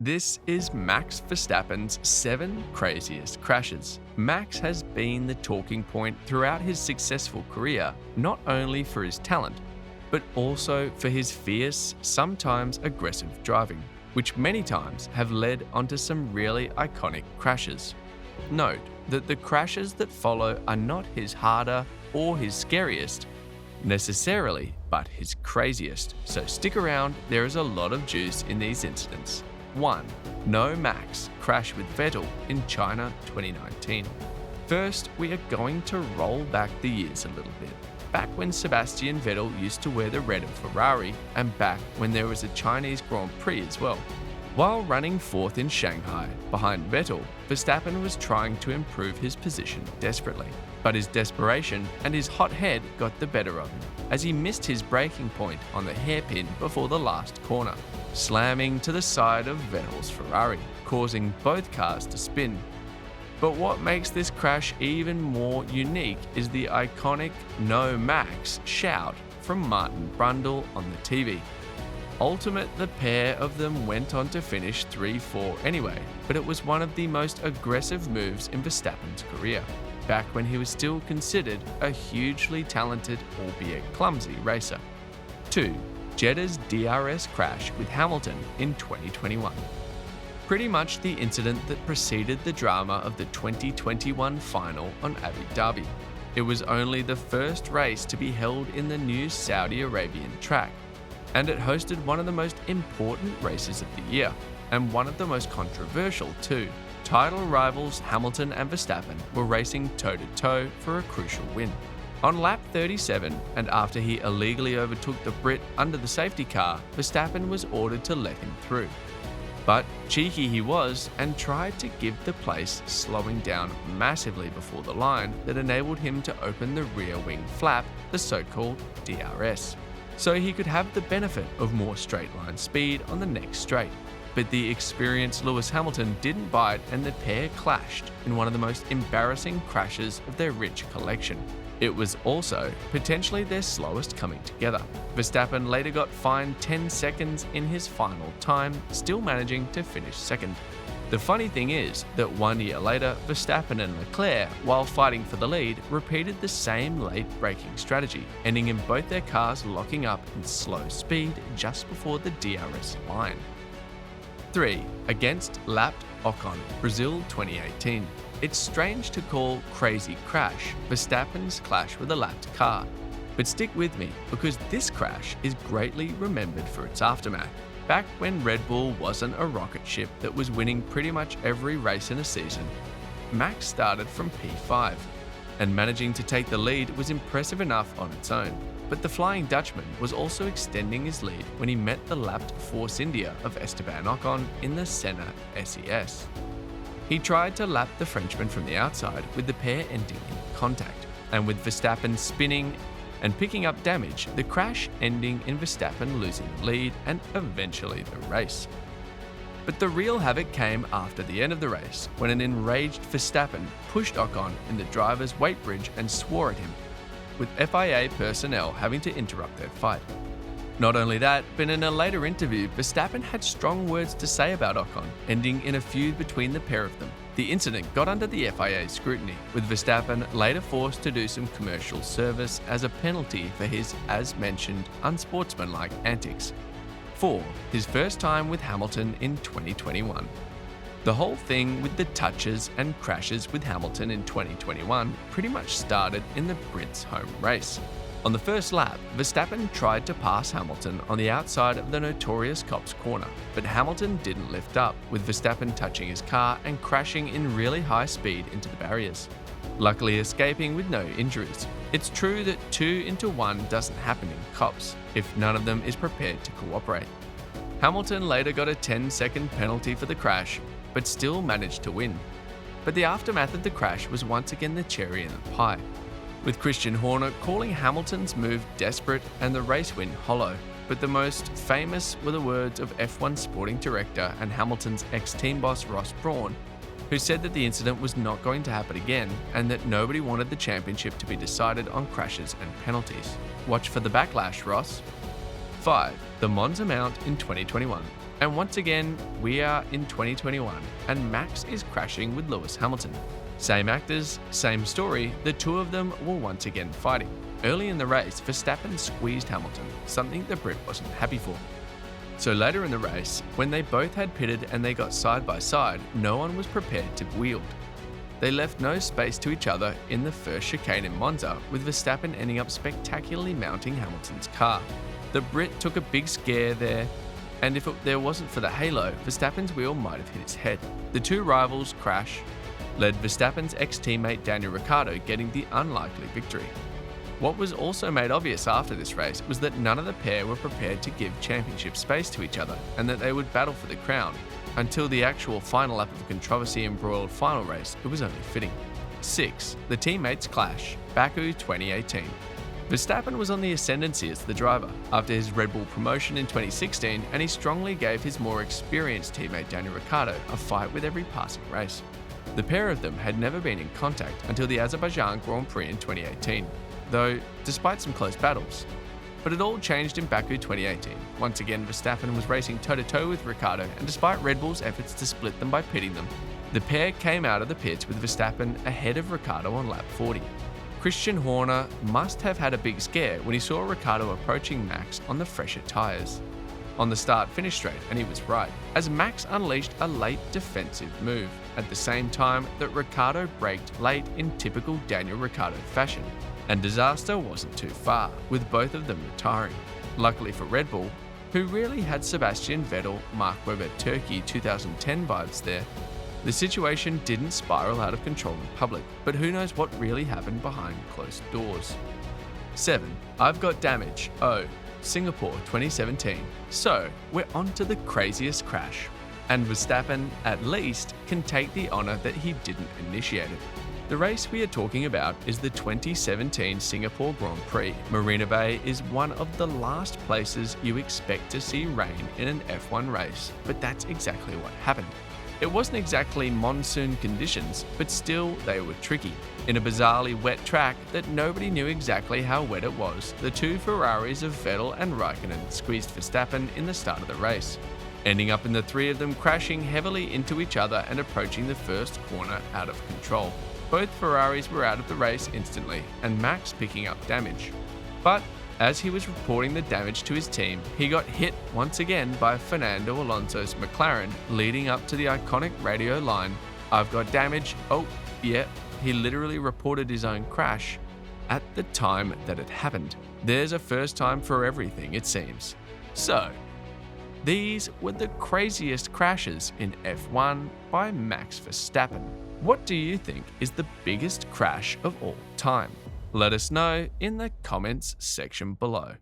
This is Max Verstappen's 7 craziest crashes. Max has been the talking point throughout his successful career, not only for his talent, but also for his fierce, sometimes aggressive driving, which many times have led onto some really iconic crashes. Note that the crashes that follow are not his harder or his scariest necessarily, but his craziest. So stick around, there is a lot of juice in these incidents. 1. No Max crash with Vettel in China 2019. First, we are going to roll back the years a little bit. Back when Sebastian Vettel used to wear the red of Ferrari, and back when there was a Chinese Grand Prix as well. While running fourth in Shanghai, behind Vettel, Verstappen was trying to improve his position desperately. But his desperation and his hot head got the better of him, as he missed his braking point on the hairpin before the last corner, slamming to the side of Vettel's Ferrari, causing both cars to spin. But what makes this crash even more unique is the iconic "No Max" shout from Martin Brundle on the TV. Ultimate, the pair of them went on to finish 3-4 anyway, but it was one of the most aggressive moves in Verstappen's career, back when he was still considered a hugely talented, albeit clumsy, racer. 2. Jeddah's DRS crash with Hamilton in 2021. Pretty much the incident that preceded the drama of the 2021 final on Abu Dhabi. It was only the first race to be held in the new Saudi Arabian track, and it hosted one of the most important races of the year, and one of the most controversial too. Title rivals Hamilton and Verstappen were racing toe-to-toe for a crucial win. On lap 37, and after he illegally overtook the Brit under the safety car, Verstappen was ordered to let him through. But cheeky he was and tried to give the place, slowing down massively before the line that enabled him to open the rear wing flap, the so-called DRS, so he could have the benefit of more straight line speed on the next straight. But the experienced Lewis Hamilton didn't bite, and the pair clashed in one of the most embarrassing crashes of their rich collection. It was also potentially their slowest coming together. Verstappen later got fined 10 seconds in his final time, still managing to finish second. The funny thing is that 1 year later, Verstappen and Leclerc, while fighting for the lead, repeated the same late braking strategy, ending in both their cars locking up in slow speed just before the DRS line. 3. Against lapped Ocon, Brazil 2018. It's strange to call crazy crash Verstappen's clash with a lapped car, but stick with me because this crash is greatly remembered for its aftermath. Back when Red Bull wasn't a rocket ship that was winning pretty much every race in a season, Max started from P5, and managing to take the lead was impressive enough on its own. But the Flying Dutchman was also extending his lead when he met the lapped Force India of Esteban Ocon in the Senna SES. He tried to lap the Frenchman from the outside, with the pair ending in contact, and with Verstappen spinning and picking up damage, the crash ending in Verstappen losing the lead and eventually the race. But the real havoc came after the end of the race, when an enraged Verstappen pushed Ocon in the driver's weight bridge and swore at him, with FIA personnel having to interrupt their fight. Not only that, but in a later interview, Verstappen had strong words to say about Ocon, ending in a feud between the pair of them. The incident got under the FIA's scrutiny, with Verstappen later forced to do some commercial service as a penalty for his, as mentioned, unsportsmanlike antics. 4. His first time with Hamilton in 2021. The whole thing with the touches and crashes with Hamilton in 2021 pretty much started in the Brits' home race. On the first lap, Verstappen tried to pass Hamilton on the outside of the notorious Copse corner, but Hamilton didn't lift up, with Verstappen touching his car and crashing in really high speed into the barriers, luckily escaping with no injuries. It's true that 2 into 1 doesn't happen in Copse if none of them is prepared to cooperate. Hamilton later got a 10-second penalty for the crash, but still managed to win. But the aftermath of the crash was once again the cherry in the pie, with Christian Horner calling Hamilton's move desperate and the race win hollow. But the most famous were the words of F1 sporting director and Hamilton's ex-team boss Ross Brawn, who said that the incident was not going to happen again and that nobody wanted the championship to be decided on crashes and penalties. Watch for the backlash, Ross. 5. The Monza Mount in 2021. And once again, we are in 2021, and Max is crashing with Lewis Hamilton. Same actors, same story, the two of them were once again fighting. Early in the race, Verstappen squeezed Hamilton, something the Brit wasn't happy for. So later in the race, when they both had pitted and they got side by side, no one was prepared to wield. They left no space to each other in the first chicane in Monza, with Verstappen ending up spectacularly mounting Hamilton's car. The Brit took a big scare there, and if there wasn't for the halo, Verstappen's wheel might have hit his head. The two rivals' crash led Verstappen's ex-teammate Daniel Ricciardo getting the unlikely victory. What was also made obvious after this race was that none of the pair were prepared to give championship space to each other, and that they would battle for the crown. Until the actual final lap of a controversy-embroiled final race, it was only fitting. 6. The teammates clash. Baku 2018. Verstappen was on the ascendancy as the driver after his Red Bull promotion in 2016, and he strongly gave his more experienced teammate Daniel Ricciardo a fight with every passing race. The pair of them had never been in contact until the Azerbaijan Grand Prix in 2018, though despite some close battles. But it all changed in Baku 2018. Once again, Verstappen was racing toe-to-toe with Ricciardo, and despite Red Bull's efforts to split them by pitting them, the pair came out of the pits with Verstappen ahead of Ricciardo on lap 40. Christian Horner must have had a big scare when he saw Ricciardo approaching Max on the fresher tyres on the start-finish straight, and he was right, as Max unleashed a late defensive move, at the same time that Ricciardo braked late in typical Daniel Ricciardo fashion. And disaster wasn't too far, with both of them retiring. Luckily for Red Bull, who really had Sebastian Vettel, Mark Webber Turkey 2010 vibes there, the situation didn't spiral out of control in public, but who knows what really happened behind closed doors. 7. I've got damage. Oh, Singapore 2017. So, we're on to the craziest crash. And Verstappen, at least, can take the honour that he didn't initiate it. The race we are talking about is the 2017 Singapore Grand Prix. Marina Bay is one of the last places you expect to see rain in an F1 race, but that's exactly what happened. It wasn't exactly monsoon conditions, but still they were tricky. In a bizarrely wet track that nobody knew exactly how wet it was, the two Ferraris of Vettel and Raikkonen squeezed Verstappen in the start of the race, ending up in the three of them crashing heavily into each other and approaching the first corner out of control. Both Ferraris were out of the race instantly, and Max picking up damage. But as he was reporting the damage to his team, he got hit once again by Fernando Alonso's McLaren, leading up to the iconic radio line, "I've got damage." Oh, yeah, he literally reported his own crash at the time that it happened. There's a first time for everything, it seems. So, these were the craziest crashes in F1 by Max Verstappen. What do you think is the biggest crash of all time? Let us know in the comments section below.